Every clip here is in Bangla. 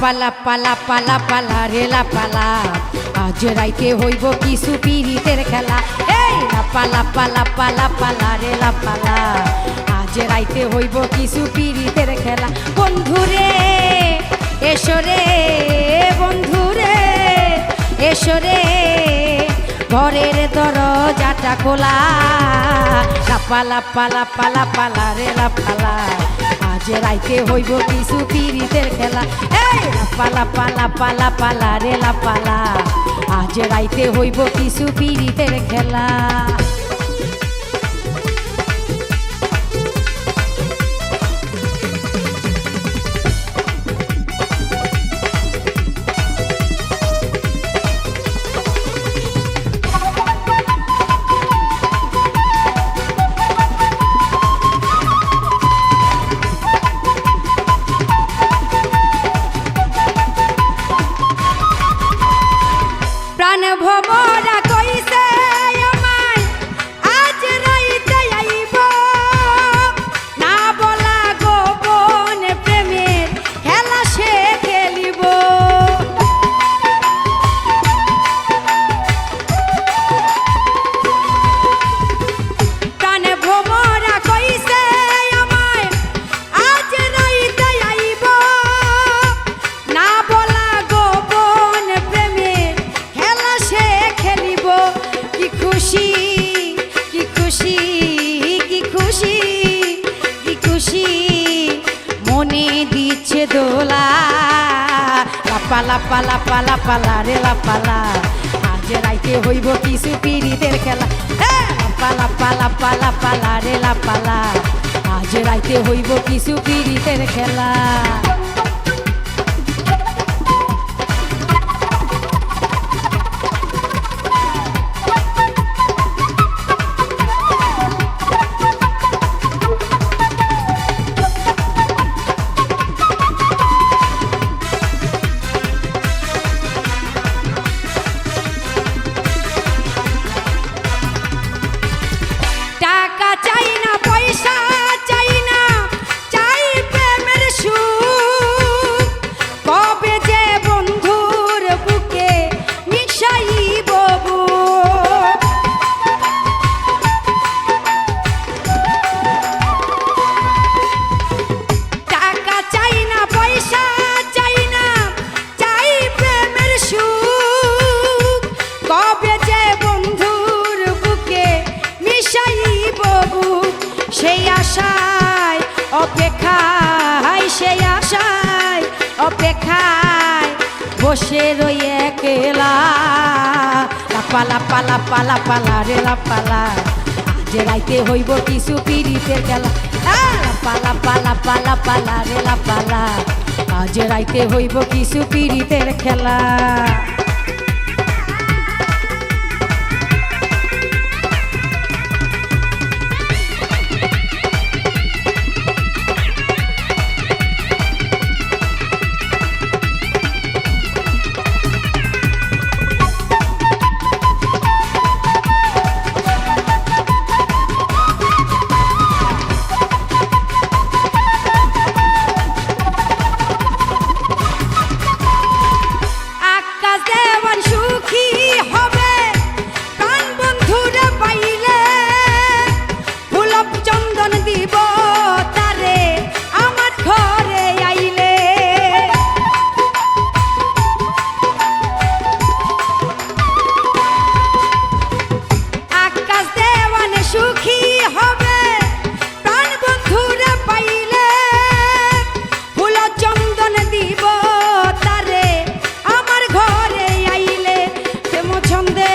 পালা পালা পালা পালা রেলা পালা আজ রাইতে হইব কিছু পিরিতের খেলা। এই পালা পালা পালা পালা রেলা পালা আজ রাইতে হইব কিছু পিরিতের খেলা। বন্ধুরে এসো রে বন্ধুরে এসো রে ঘরের দরজাটা খোলা। পালা পালা পালা পালা রেলা পালা আজ রাইতে হইব কিছু পিরিতের খেলা। এই পালা পালা পালা পালা রেলা পালা আজ রাইতে হইব কিছু পিরিতের খেলা। প্রাণ ভমরা কইছে আমায় আজ রাইতে আইব না বলা গোপন প্রেমের খেলা সে খেলিব। প্রাণ ভমরা কইছে আমায় আজ রাইতে আইব না বলা গোপন প্রেমের খেলা সে খেলিব। কি খুশি কি খুশি কি খুশি কি খুশি মনে দিচ্ছে দোলা। পালা পালা পালা পালা রেলা পালা আজ রাইতে হইব কিছু পিরিতের খেলা। পালা পালা পালা পালা রেলা পালা আজ রাইতে হইব কিছু পিরিতের খেলা। টাকা চাই না পয়সা চাই না চাই প্রেমের সুখ কবে যে বন্ধুর বুকে মিশাইব বুক। টাকা চাই না পয়সা চাই না চাই প্রেমের সুখ কবে যে বন্ধুর বুকে মিশাইব বুক। সেই আশায় অপেক্ষায় সেই আশায় অপেক্ষায় বসে রই একলা। পালা পালা পালা পালা রেলা পালা আজ রাইতে হইব কিছু পিরিতের খেলা। পালা পালা পালা পালা রেলা পালা আজ রাইতে হইব কিছু পিরিতের খেলা। আকাশ দেওয়ান সুখী হবে প্রাণ বন্ধুরে পাইলে ফুলপ চন্দন দিব তারে আমার ঘরে আইলে। আকাশ দেওয়ান সুখী হবে প্রাণ বন্ধুরে পাইলে ফুল চন্দন দিব তারে আমার ঘরে আইলে। প্রেম ছন্দে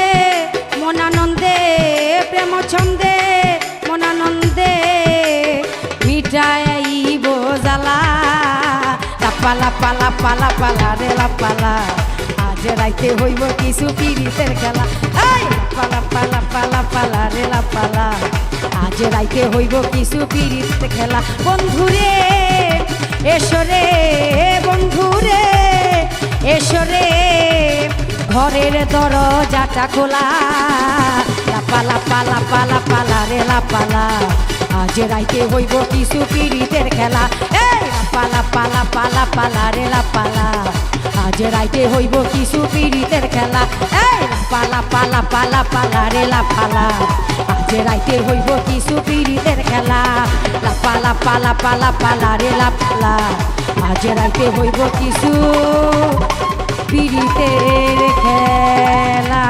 মনানন্দে প্রেম ছন্দে মনানন্দে মিটাইব জ্বালা। পালা পালা পালা পালা রেলা পালা আজ রাইতে হইব কিছু পিরিতের খেলা। পালা পালা পালা পালা রেলা পালা আজ রাইতে হইব কিছু পিরিতের খেলা। বন্ধুরে এসো রে বন্ধুরে এসো রে ঘরের দরজাটা খোলা। পালা পালা পালা পালা রেলা পালা আজ রাইতে হইব কিছু পিরিতের খেলা। পালা পালা পালা পালা রেলা পালা আজ রাইতে হইব কিছু পীড়িতের খেলা এই পালা পালা পালা পালা রে লাপালা আজ রাইতে হইব কিছু পীড়িতের খেলা লাপালা পালা পালা পালা রে লাপালা আজ রাইতে হইব কিছু পীড়িতের খেলা।